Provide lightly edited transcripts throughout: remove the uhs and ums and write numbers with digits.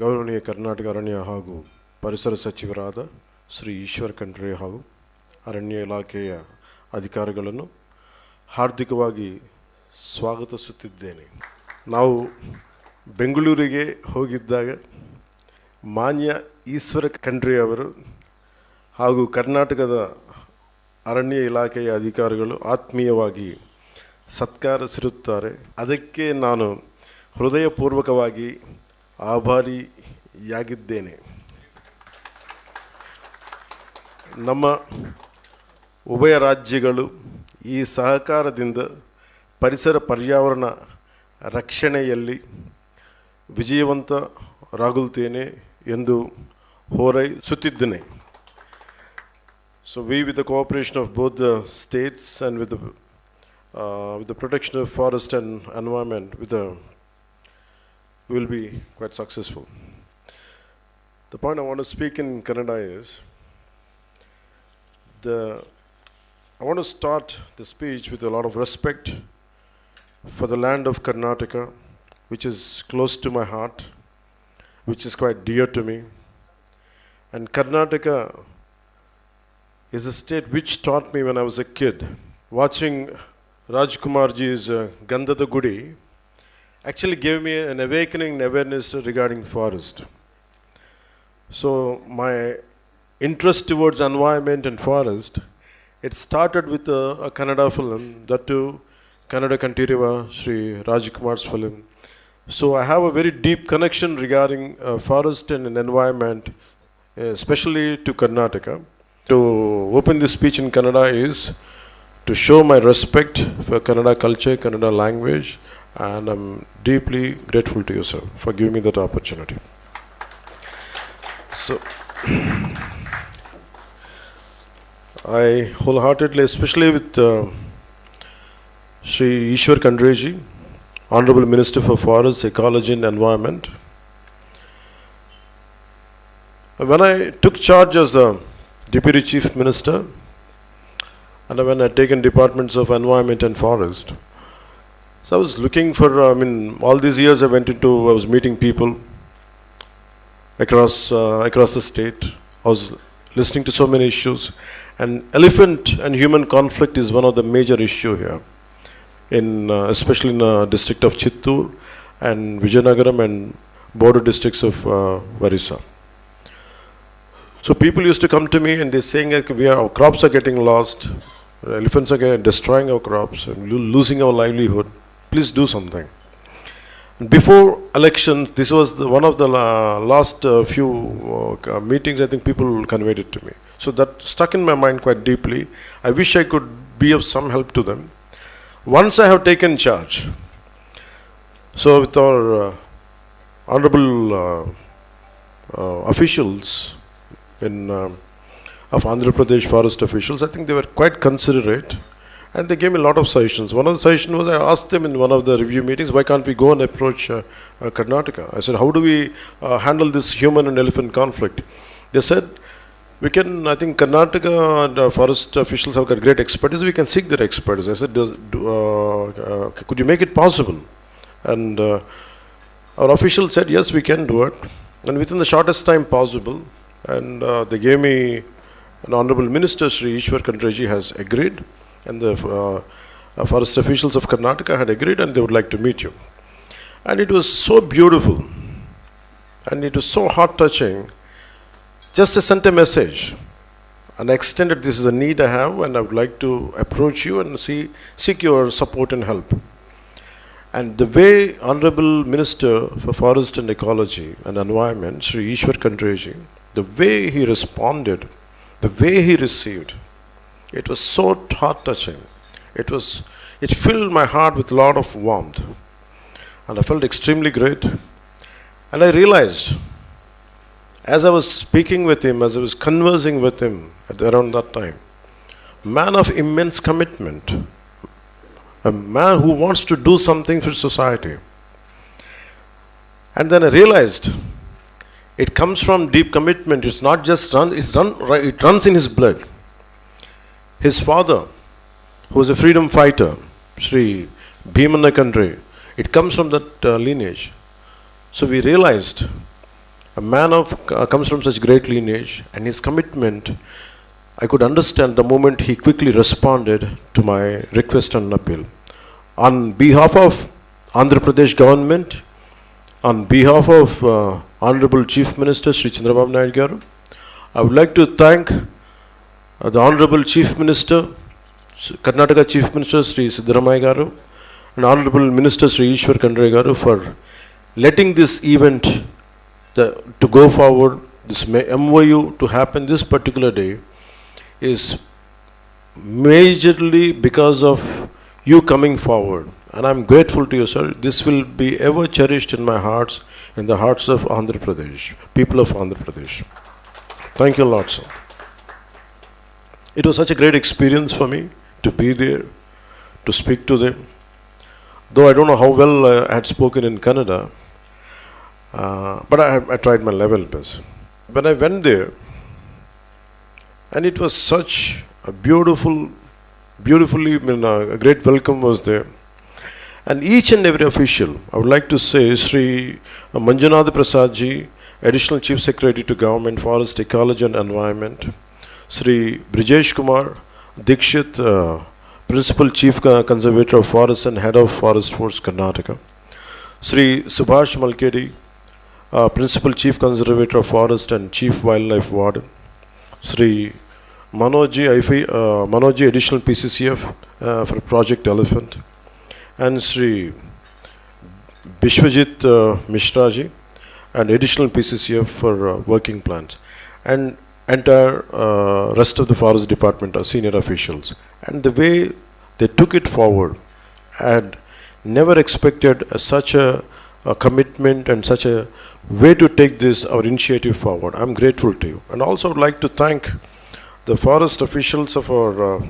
ಗೌರವನೀಯ ಕರ್ನಾಟಕ ಅರಣ್ಯ ಹಾಗೂ ಪರಿಸರ ಸಚಿವರಾದ ಶ್ರೀ ಈಶ್ವರ್ ಖಂಡ್ರೆ ಹಾಗೂ ಅರಣ್ಯ ಇಲಾಖೆಯ ಅಧಿಕಾರಿಗಳನ್ನು ಹಾರ್ದಿಕವಾಗಿ ಸ್ವಾಗತಿಸುತ್ತಿದ್ದೇನೆ. ನಾವು ಬೆಂಗಳೂರಿಗೆ ಹೋಗಿದ್ದಾಗ ಮಾನ್ಯ ಈಶ್ವರ್ ಖಂಡ್ರೆ ಅವರು ಹಾಗೂ ಕರ್ನಾಟಕದ ಅರಣ್ಯ ಇಲಾಖೆಯ ಅಧಿಕಾರಿಗಳು ಆತ್ಮೀಯವಾಗಿ ಸತ್ಕರಿಸಿರುತ್ತಾರೆ. ಅದಕ್ಕೆ ನಾನು ಹೃದಯಪೂರ್ವಕವಾಗಿ ಆಭಾರಿಯಾಗಿದ್ದೇನೆ. ನಮ್ಮ ಉಭಯ ರಾಜ್ಯಗಳು ಈ ಸಹಕಾರದಿಂದ ಪರಿಸರ ಪರ್ಯಾವರಣ ರಕ್ಷಣೆಯಲ್ಲಿ ವಿಜಯವಂತರಾಗುತ್ತೇನೆ ಎಂದು ಹೋರೈಸುತ್ತಿದ್ದೇನೆ. So we, with the cooperation of both the states and with the protection of forest and environment, we will be quite successful. The point I want to speak in Kannada is, I want to start the speech with a lot of respect for the land of Karnataka, which is close to my heart, which is quite dear to me. And Karnataka is a state which taught me when I was a kid. Watching Rajkumarji's Gandhada Gudi actually gave me an awakening awareness regarding forest. So my interest towards environment and forest, it started with a Kannada film, that too Kannada Kantiriva, Sri Rajkumar's film. So I have a very deep connection regarding forest and environment, especially to Karnataka. To open this speech in Kannada is to show my respect for Kannada culture, Kannada language, and I'm deeply grateful to you, sir, for giving me that opportunity. So, I wholeheartedly, especially with Sri Ishwar Khendre ji, Honorable Minister for Forests, Ecology and Environment. When I took charge as a Deputy Chief Minister, and when I had taken departments of environment and forest, so I was looking for, all these years I was meeting people across the state. I was listening to so many issues, and elephant and human conflict is one of the major issue here, especially in the district of Chittoor and Vijayanagaram and border districts of Orissa. So people used to come to me and they're saying that our crops are getting lost, elephants are destroying our crops and losing our livelihood. Please do something. And before elections, this was one of the last few meetings I think people conveyed it to me. So that stuck in my mind quite deeply. I wish I could be of some help to them. Once I have taken charge, so with our honorable officials of Andhra Pradesh forest officials, I think they were quite considerate and they gave me a lot of suggestions. One of the suggestions was, I asked them in one of the review meetings, why can't we go and approach Karnataka? I said, how do we handle this human and elephant conflict? They said, we can, I think Karnataka and forest officials have got great expertise, we can seek their expertise. I said, could you make it possible? And our officials said, yes, we can do it. And within the shortest time possible, and they gave me, an Honorable Minister Sri Ishwar Khendre ji has agreed, and the forest officials of Karnataka had agreed, and they would like to meet you. And it was so beautiful, and it was so heart-touching. Just I sent a message, and I extended, this is a need I have, and I would like to approach you and seek your support and help. And the way Honorable Minister for Forest and Ecology and Environment, Sri Ishwar Khendre ji, the way he responded, the way he received, it was so heart-touching. It filled my heart with a lot of warmth. And I felt extremely great. And I realized, as I was speaking with him, as I was conversing with him around that time, man of immense commitment, a man who wants to do something for society. And then I realized, it comes from deep commitment. It's not just it runs in his blood. His father, who was a freedom fighter, Sri Bhimana Khendre, it comes from that lineage. So we realized a man of comes from such great lineage, and his commitment, I could understand the moment he quickly responded to my request and appeal. On behalf of Andhra Pradesh government, on behalf of Honorable Chief Minister Sri Chandrababu Naidu Garu, I would like to thank the Honorable Chief Minister, Karnataka Chief Minister Sri Siddaramaiah Garu, and Honorable Minister Sri Ishwar Kandre Garu for letting this event to go forward, this MOU to happen this particular day is majorly because of you coming forward. And I'm grateful to you, sir. This will be ever cherished in my hearts, in the hearts of Andhra Pradesh, people of Andhra Pradesh. Thank you a lot, sir. It was such a great experience for me to be there, to speak to them. Though I don't know how well I had spoken in Kannada, but I tried my level best. When I went there, and it was such a beautifully, a great welcome was there. And each and every official, I would like to say, Sri Manjunath Prasad ji, Additional Chief Secretary to Government, Forest, Ecology and Environment, Sri Brijesh Kumar Dikshit, Principal Chief Conservator of Forest and Head of Forest Force, Karnataka, Sri Subhash Malkedi, Principal Chief Conservator of Forest and Chief Wildlife Warden, Sri Manoji, Additional PCCF for Project Elephant, and Sri Bishwajit Mishra ji, and Additional PCCF for Working Plants, and entire rest of the Forest Department are senior officials. And the way they took it forward, I had never expected such a commitment and such a way to take this, our initiative forward. I'm grateful to you. And also would like to thank the forest officials of our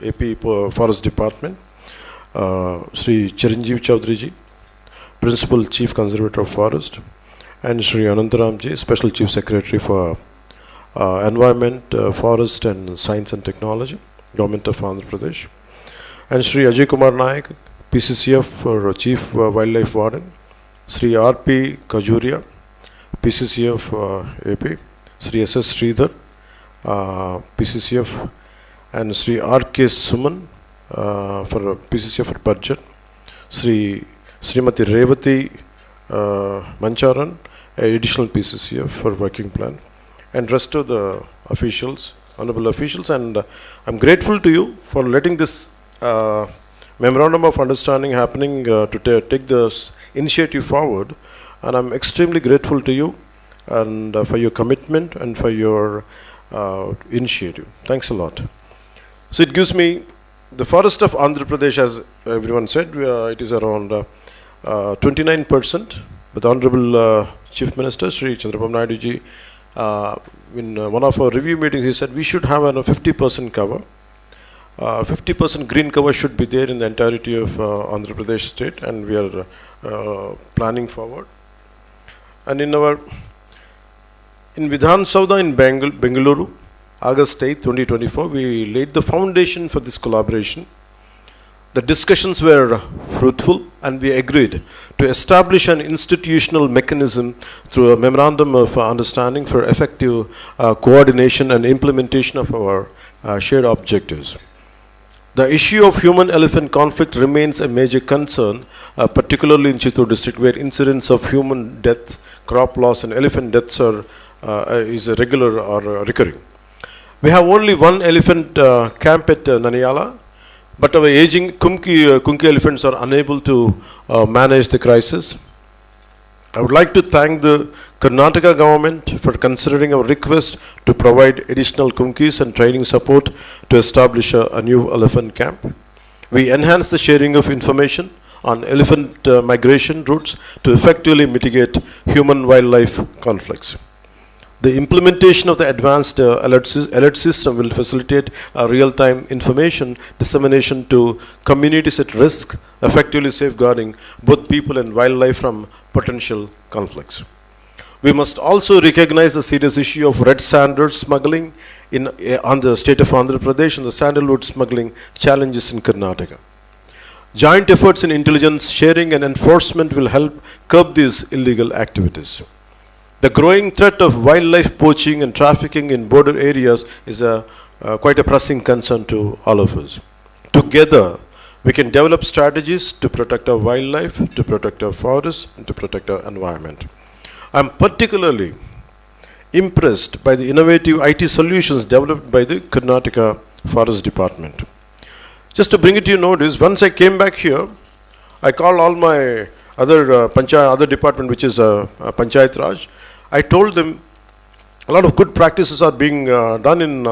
AP Forest Department, Sri Chiranjeev Chaudhary ji, Principal Chief Conservator of Forest, and Sri Anantaram ji, Special Chief Secretary for Environment, Forest and Science and Technology, Government of Andhra Pradesh, and Sri Ajay Kumar Naik, PCCF for Chief Wildlife Warden, Sri R.P. Kajuria, PCCF AP, Sri S.S. Sridhar, PCCF, and Sri R.K. Suman for PCCF for Budget, Srimati Revati Mancharan, Additional PCCF for Working Plan, and rest of the officials, honorable officials. And I'm grateful to you for letting this memorandum of understanding happening to take this initiative forward. And I'm extremely grateful to you and for your commitment and for your initiative. Thanks a lot. So it gives me the forest of Andhra Pradesh, as everyone said, it is around 29%. But the Honorable Chief Minister Sri Chandrababu Naidu ji, in one of our review meetings, he said we should have a 50% cover. 50% green cover should be there in the entirety of Andhra Pradesh state, and we are planning forward. And in Vidhan Sauda in Bengaluru, August 8, 2024, we laid the foundation for this collaboration. The discussions were fruitful, and we agreed to establish an institutional mechanism through a memorandum of understanding for effective coordination and implementation of our shared objectives. The issue of human-elephant conflict remains a major concern, particularly in Chittoor district, where incidents of human deaths, crop loss, and elephant deaths is a regular or recurring. We have only one elephant camp at Naniyala, but our aging Kunki elephants are unable to manage the crisis. I would like to thank the Karnataka government for considering our request to provide additional Kunkis and training support to establish a new elephant camp. We enhance the sharing of information on elephant migration routes to effectively mitigate human-wildlife conflicts. The implementation of the advanced alert system will facilitate real-time information dissemination to communities at risk, effectively safeguarding both people and wildlife from potential conflicts. We must also recognize the serious issue of red sandalwood smuggling on the state of Andhra Pradesh and the sandalwood smuggling challenges in Karnataka. Joint efforts in intelligence sharing and enforcement will help curb these illegal activities. The growing threat of wildlife poaching and trafficking in border areas is quite a pressing concern to all of us. Together, we can develop strategies to protect our wildlife, to protect our forests, and to protect our environment. I'm particularly impressed by the innovative IT solutions developed by the Karnataka Forest Department. Just to bring it to your notice, once I came back here, I called all my other department, which is Panchayat Raj. I told them a lot of good practices are being done in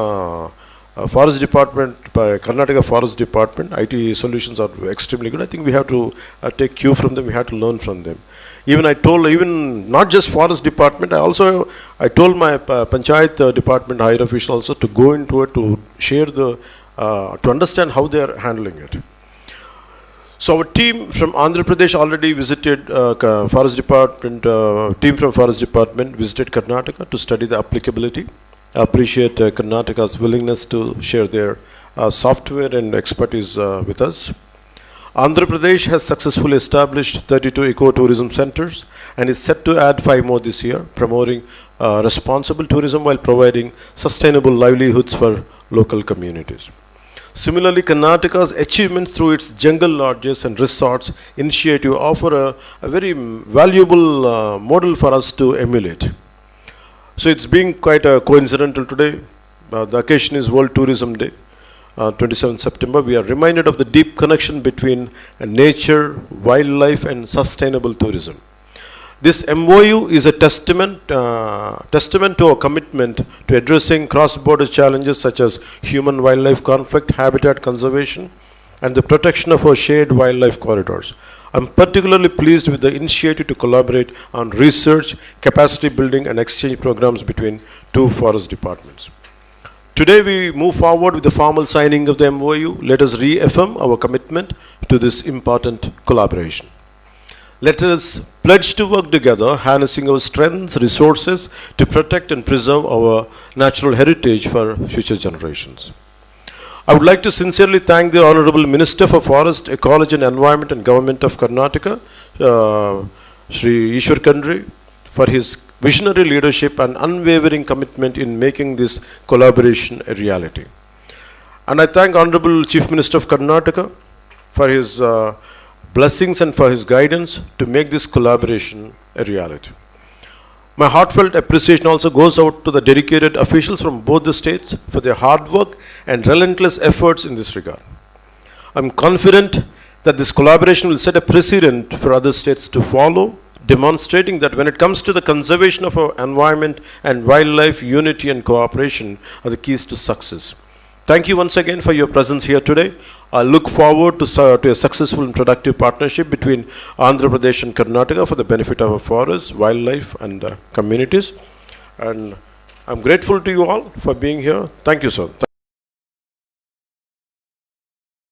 Forest Department by Karnataka Forest Department. IT solutions are extremely good. I think we have to take cue from them. We have to learn from them. Even not just Forest Department, I told my Panchayat Department higher official also to go into it to share to understand how they are handling it. So our team from Andhra Pradesh already visited Forest Department. Team from Forest Department visited Karnataka to study the applicability. I appreciate Karnataka's willingness to share their software and expertise with us. Andhra Pradesh has successfully established 32 ecotourism centers and is set to add 5 more this year, promoting responsible tourism while providing sustainable livelihoods for local communities. Similarly, Karnataka's achievements through its jungle lodges and resorts initiative offer a very valuable model for us to emulate. So it's being quite coincidental today. The occasion is World Tourism Day, 27 September. We are reminded of the deep connection between nature, wildlife and sustainable tourism. This MOU is a testament to our commitment to addressing cross-border challenges such as human-wildlife conflict, habitat conservation, and the protection of our shared wildlife corridors. I'm particularly pleased with the initiative to collaborate on research, capacity building, and exchange programs between 2 forest departments. Today, we move forward with the formal signing of the MOU. Let us reaffirm our commitment to this important collaboration. Let us pledge to work together, harnessing our strengths, resources to protect and preserve our natural heritage for future generations. I would like to sincerely thank the Honorable Minister for Forest, Ecology and Environment and Government of Karnataka, Shri Ishwar Kandre, for his visionary leadership and unwavering commitment in making this collaboration a reality. And I thank Honorable Chief Minister of Karnataka for his blessings and for his guidance to make this collaboration a reality. My heartfelt appreciation also goes out to the dedicated officials from both the states for their hard work and relentless efforts in this regard. I'm confident that this collaboration will set a precedent for other states to follow, demonstrating that when it comes to the conservation of our environment and wildlife, unity and cooperation are the keys to success. Thank you once again for your presence here today. I look forward to a successful and productive partnership between Andhra Pradesh and Karnataka for the benefit of our forests, wildlife and communities. And I'm grateful to you all for being here. Thank you, sir.